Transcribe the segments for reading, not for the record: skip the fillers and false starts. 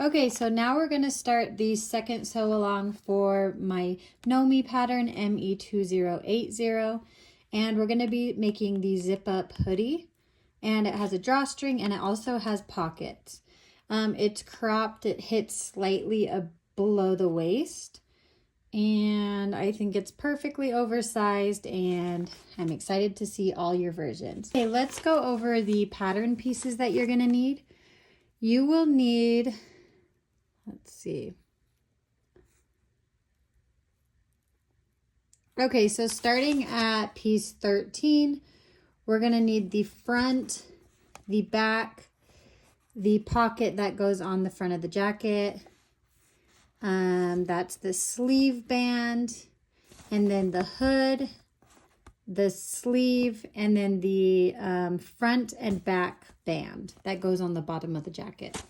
Okay, so now we're going to start the second sew along for my Know Me pattern ME2080. And we're going to be making the zip up hoodie. And it has a drawstring and it also has pockets. It's cropped, it hits slightly below the waist. And I think it's perfectly oversized and I'm excited to see all your versions. Okay, let's go over the pattern pieces that you're going to need. You will need... Let's see. Okay, so starting at piece 13, we're going to need the front, the back, the pocket that goes on the front of the jacket. That's the sleeve band, and then the hood, the sleeve, and then the front and back band that goes on the bottom of the jacket.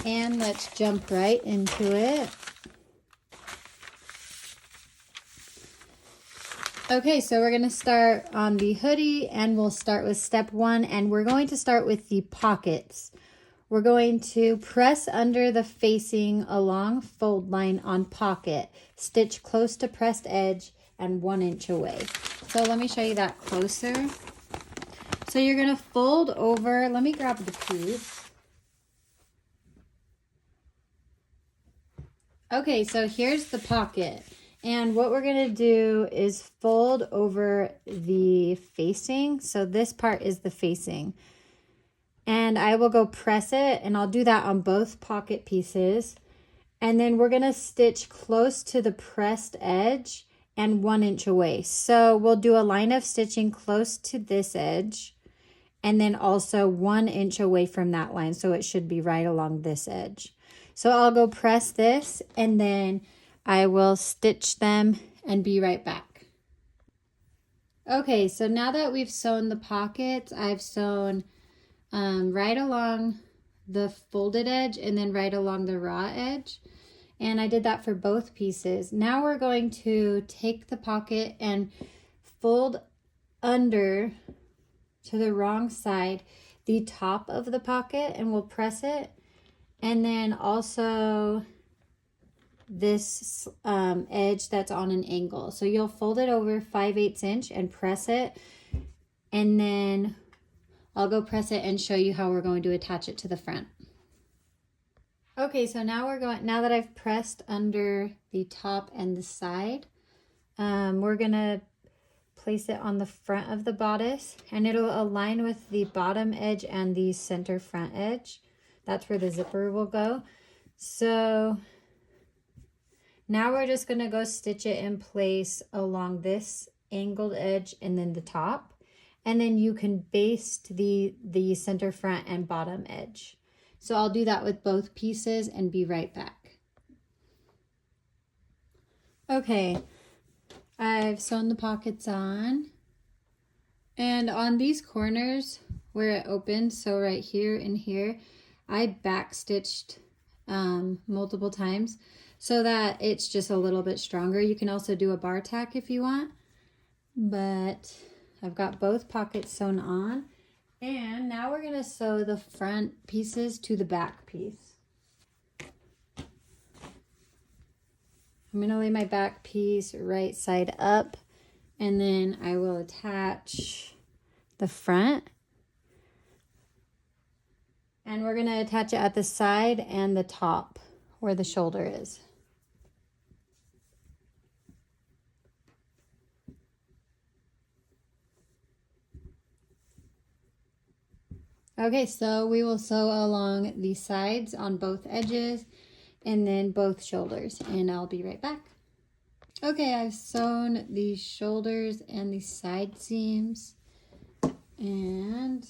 And let's jump right into it. Okay, so we're going to start on the hoodie and we'll start with step 1, and we're going to start with the pockets. We're going to press under the facing along fold line on pocket, stitch close to pressed edge and 1 inch away. So let me show you that closer. So you're going to fold over, let me grab the piece. Okay, so here's the pocket, and what we're going to do is fold over the facing. So this part is the facing, and I will go press it, and I'll do that on both pocket pieces. And then we're going to stitch close to the pressed edge and 1 inch away. So we'll do a line of stitching close to this edge and then also 1 inch away from that line. So it should be right along this edge. So I'll go press this and then I will stitch them and be right back. Okay, so now that we've sewn the pockets, I've sewn right along the folded edge and then right along the raw edge. And I did that for both pieces. Now we're going to take the pocket and fold under to the wrong side the top of the pocket, and we'll press it. And then also this edge that's on an angle. So you'll fold it over 5/8 inch and press it. And then I'll go press it and show you how we're going to attach it to the front. Okay, so now now that I've pressed under the top and the side, we're gonna place it on the front of the bodice, and it'll align with the bottom edge and the center front edge. That's where the zipper will go. So now we're just gonna go stitch it in place along this angled edge and then the top. And then you can baste the center front and bottom edge. So I'll do that with both pieces and be right back. Okay, I've sewn the pockets on. And on these corners where it opens, so right here and here, I backstitched multiple times so that it's just a little bit stronger. You can also do a bar tack if you want, but I've got both pockets sewn on. And now we're going to sew the front pieces to the back piece. I'm going to lay my back piece right side up, and then I will attach the front. And we're going to attach it at the side and the top where the shoulder is. Okay, so we will sew along the sides on both edges and then both shoulders, and I'll be right back. Okay, I've sewn the shoulders and the side seams, and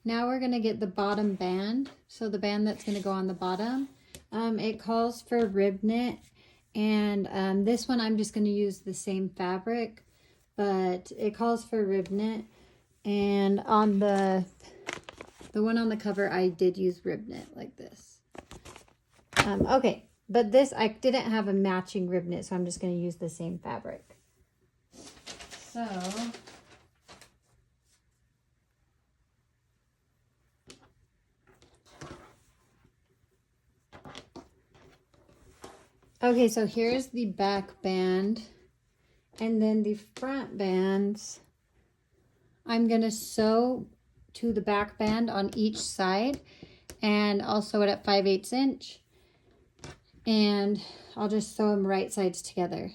now we're going to get the bottom band. So the band that's going to go on the bottom, it calls for rib knit, and this one I'm just going to use the same fabric, but it calls for rib knit. And on the one on the cover, I did use rib knit like this. Okay, but this, I didn't have a matching rib knit, so I'm just going to use the same fabric. So Okay, so here's the back band, and then the front bands, I'm gonna sew to the back band on each side, and I'll sew it at 5/8 inch, and I'll just sew them right sides together.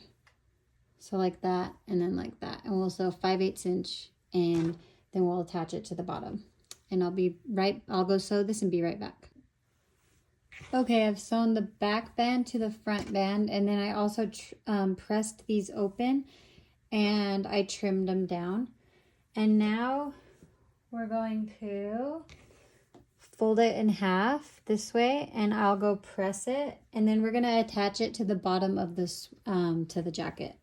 So like that, and then like that, and we'll sew 5/8 inch, and then we'll attach it to the bottom. And I'll go sew this and be right back. Okay, I've sewn the back band to the front band, and then I also pressed these open and I trimmed them down. And now we're going to fold it in half this way, and I'll go press it, and then we're gonna attach it to the bottom of this, to the jacket.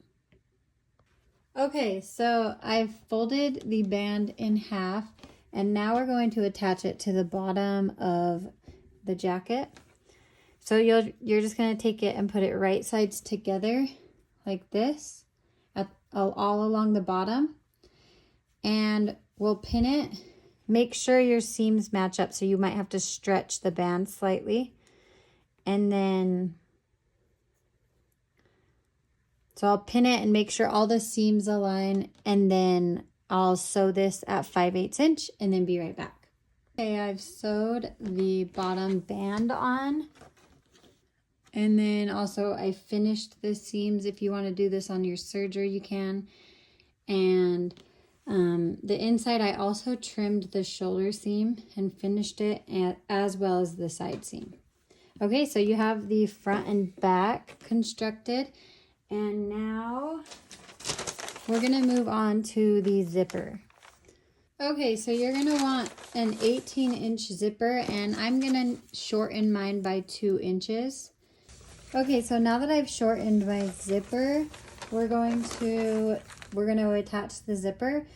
Okay, so I've folded the band in half, and now we're going to attach it to the bottom of the jacket. So you're just going to take it and put it right sides together like this, all along the bottom, and we'll pin it. Make sure your seams match up, so you might have to stretch the band slightly. And then, so I'll pin it and make sure all the seams align, and then I'll sew this at 5/8 inch and then be right back. Okay, I've sewed the bottom band on. And then also I finished the seams. If you want to do this on your serger, you can. And the inside, I also trimmed the shoulder seam and finished it, as well as the side seam. Okay, so you have the front and back constructed. And now we're going to move on to the zipper. Okay, so you're going to want an 18-inch zipper, and I'm going to shorten mine by 2 inches. Okay, so now that I've shortened my zipper, we're going to attach the zipper.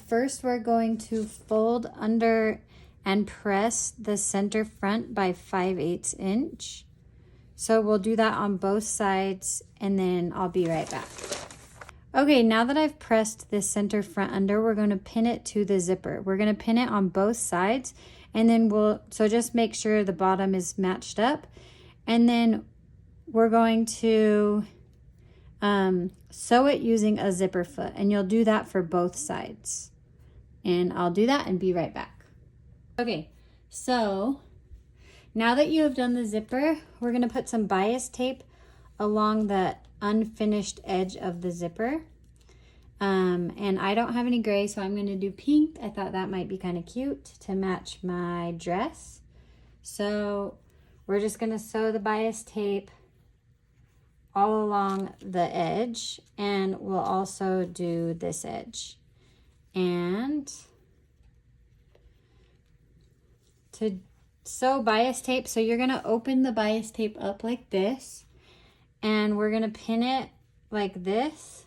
First, we're going to fold under and press the center front by 5/8 inch. So we'll do that on both sides, and then I'll be right back. Okay, now that I've pressed the center front under, we're going to pin it to the zipper. We're going to pin it on both sides, and then so just make sure the bottom is matched up, and then we're going to sew it using a zipper foot, and you'll do that for both sides. And I'll do that and be right back. Okay, so now that you have done the zipper, we're going to put some bias tape along the unfinished edge of the zipper. And I don't have any gray, so I'm going to do pink. I thought that might be kind of cute to match my dress. So we're just going to sew the bias tape all along the edge, and we'll also do this edge. And to sew bias tape, so you're going to open the bias tape up like this, and we're going to pin it like this,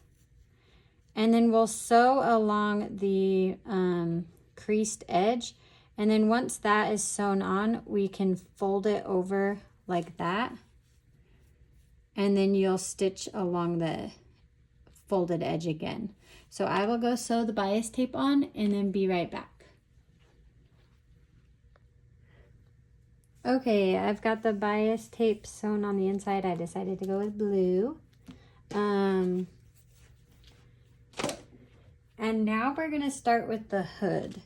and then we'll sew along the creased edge, and then once that is sewn on, we can fold it over like that, and then you'll stitch along the folded edge again. So I will go sew the bias tape on and then be right back. Okay, I've got the bias tape sewn on the inside. I decided to go with blue. And now we're gonna start with the hood.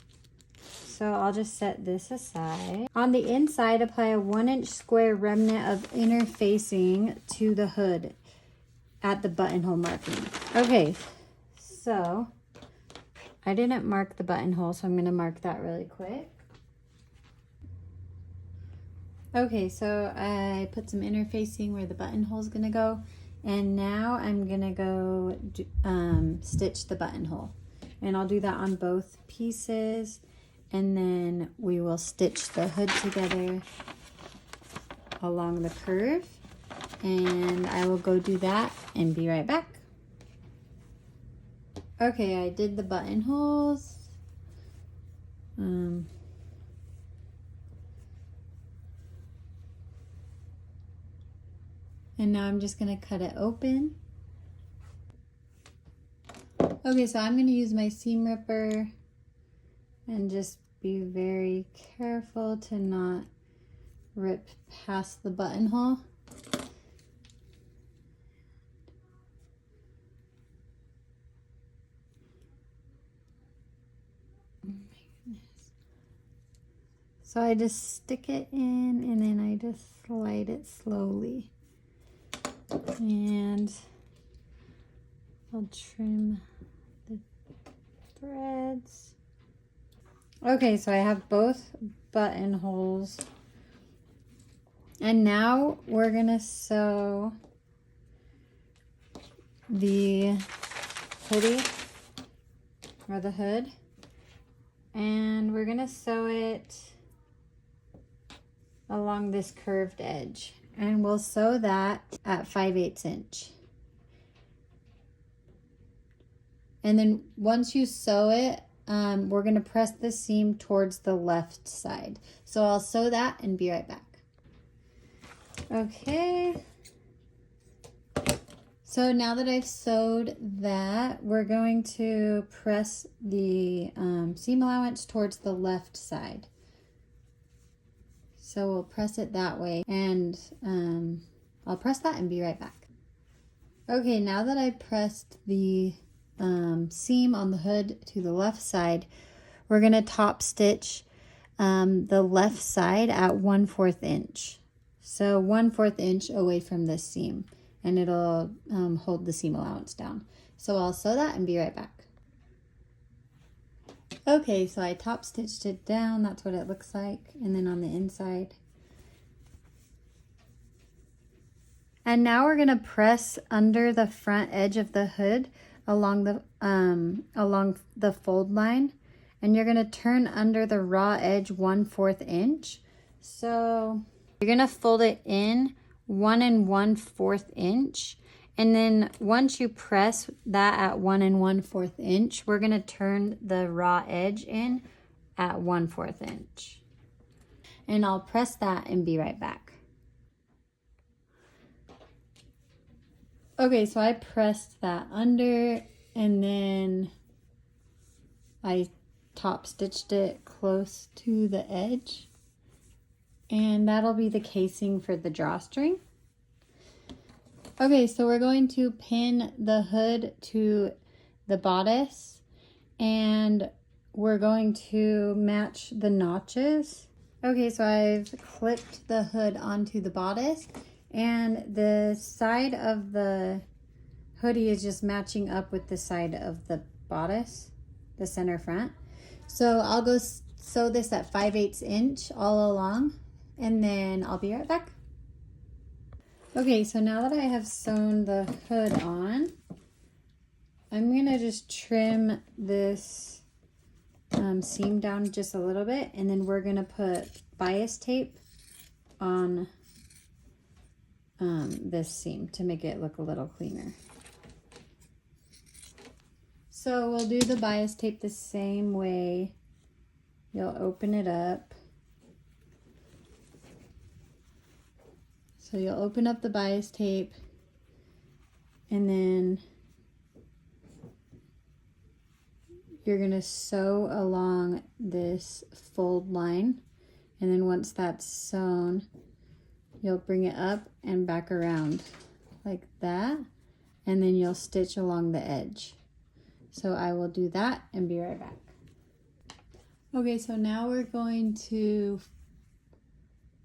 So I'll just set this aside. On the inside, apply a 1-inch square remnant of inner facing to the hood at the buttonhole marking. Okay, so I didn't mark the buttonhole, so I'm gonna mark that really quick. Okay, so I put some inner facing where the buttonhole is gonna go, and now I'm gonna go stitch the buttonhole. And I'll do that on both pieces, and then we will stitch the hood together along the curve, and I will go do that and be right back. Okay, I did the buttonholes. And now I'm just gonna cut it open. Okay, so I'm gonna use my seam ripper and just be very careful to not rip past the buttonhole. So I just stick it in and then I just slide it slowly. And I'll trim the threads. Okay, so I have both buttonholes. And now we're gonna sew the hoodie or the hood. And we're gonna sew it along this curved edge. And we'll sew that at 5/8 inch. And then once you sew it, we're gonna press the seam towards the left side. So I'll sew that and be right back. Okay. So now that I've sewed that, we're going to press the seam allowance towards the left side. So we'll press it that way, and I'll press that and be right back. Okay, now that I pressed the seam on the hood to the left side, we're gonna top stitch the left side at 1/4 inch. So 1/4 inch away from this seam, and it'll hold the seam allowance down. So I'll sew that and be right back. Okay, so I top stitched it down. That's what it looks like. And then on the inside. And now we're gonna press under the front edge of the hood along the fold line. And you're gonna turn under the raw edge 1/4 inch. So you're gonna fold it in 1 1/4 inch. And then once you press that at 1 1/4 inch, we're gonna turn the raw edge in at 1/4 inch. And I'll press that and be right back. Okay, so I pressed that under and then I top stitched it close to the edge. And that'll be the casing for the drawstring. Okay, so we're going to pin the hood to the bodice and we're going to match the notches. Okay, so I've clipped the hood onto the bodice and the side of the hoodie is just matching up with the side of the bodice, the center front. So I'll go sew this at 5/8 inch all along and then I'll be right back. Okay, so now that I have sewn the hood on, I'm gonna just trim this seam down just a little bit, and then we're gonna put bias tape on this seam to make it look a little cleaner. So we'll do the bias tape the same way. You'll open it up. So you'll open up the bias tape and then you're gonna sew along this fold line. And then once that's sewn, you'll bring it up and back around like that. And then you'll stitch along the edge. So I will do that and be right back. Okay, so now we're going to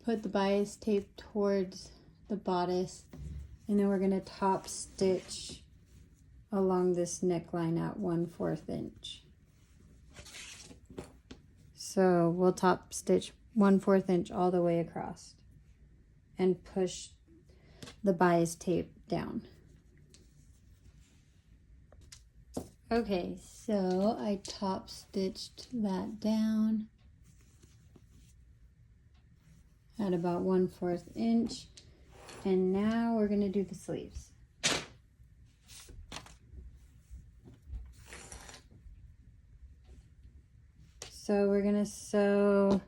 put the bias tape towards the bodice, and then we're going to top stitch along this neckline at 1/4 inch. So we'll top stitch 1/4 inch all the way across and push the bias tape down. Okay, so I top stitched that down at about 1/4 inch. And now we're gonna do the sleeves. So we're gonna sew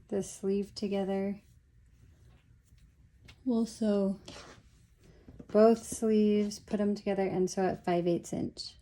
the sleeve together. We'll sew both sleeves, put them together, and sew at 5/8 inch.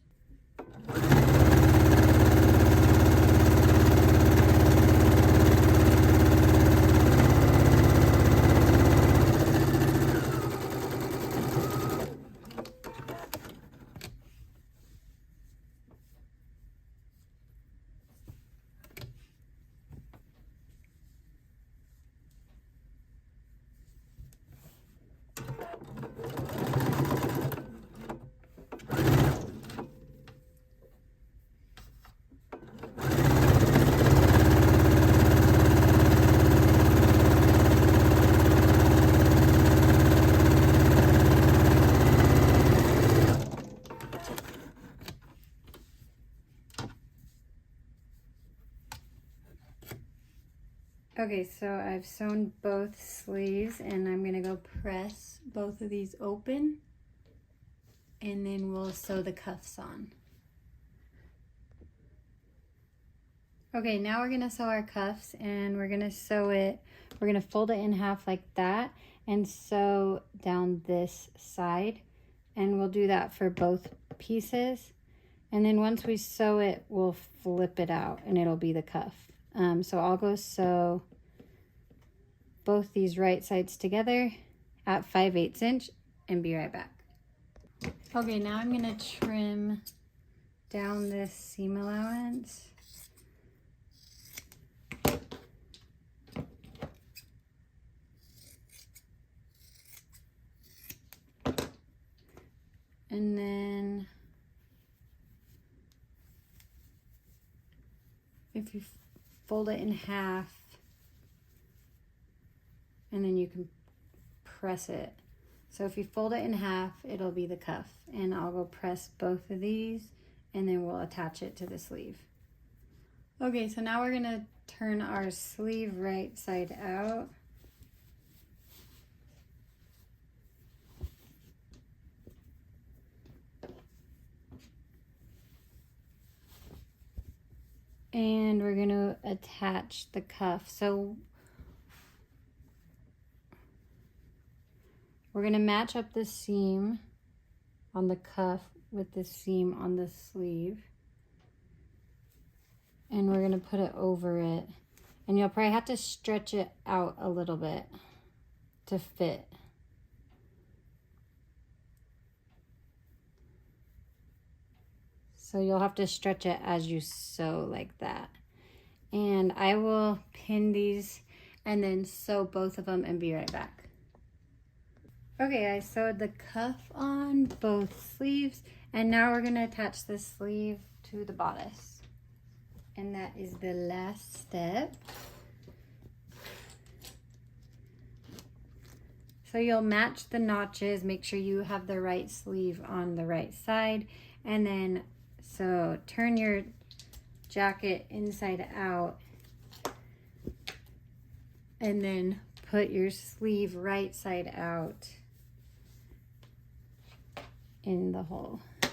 Okay, so I've sewn both sleeves and I'm gonna go press both of these open and then we'll sew the cuffs on. Okay, now we're gonna sew our cuffs and we're gonna fold it in half like that and sew down this side, and we'll do that for both pieces. And then once we sew it, we'll flip it out and it'll be the cuff. So I'll go sew both these right sides together at 5/8 inch and be right back. Okay, now I'm gonna trim down this seam allowance. And then if you fold it in half, and then you can press it. So if you fold it in half, it'll be the cuff. And I'll go press both of these and then we'll attach it to the sleeve. Okay, so now we're gonna turn our sleeve right side out. And we're gonna attach the cuff. So we're gonna match up the seam on the cuff with the seam on the sleeve. And we're gonna put it over it. And you'll probably have to stretch it out a little bit to fit. So you'll have to stretch it as you sew like that. And I will pin these and then sew both of them and be right back. Okay, I sewed the cuff on both sleeves and now we're gonna attach the sleeve to the bodice. And that is the last step. So you'll match the notches, make sure you have the right sleeve on the right side, and then so turn your jacket inside out and then put your sleeve right side out in the hole. So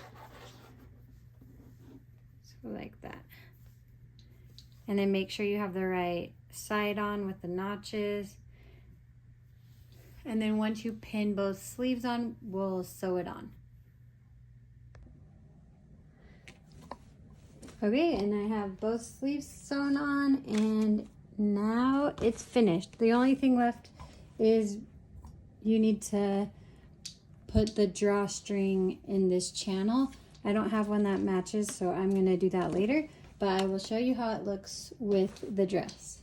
like that. And then make sure you have the right side on with the notches. And then once you pin both sleeves on, we'll sew it on. Okay, and I have both sleeves sewn on and now it's finished. The only thing left is you need to put the drawstring in this channel. I don't have one that matches, so I'm gonna do that later, but I will show you how it looks with the dress.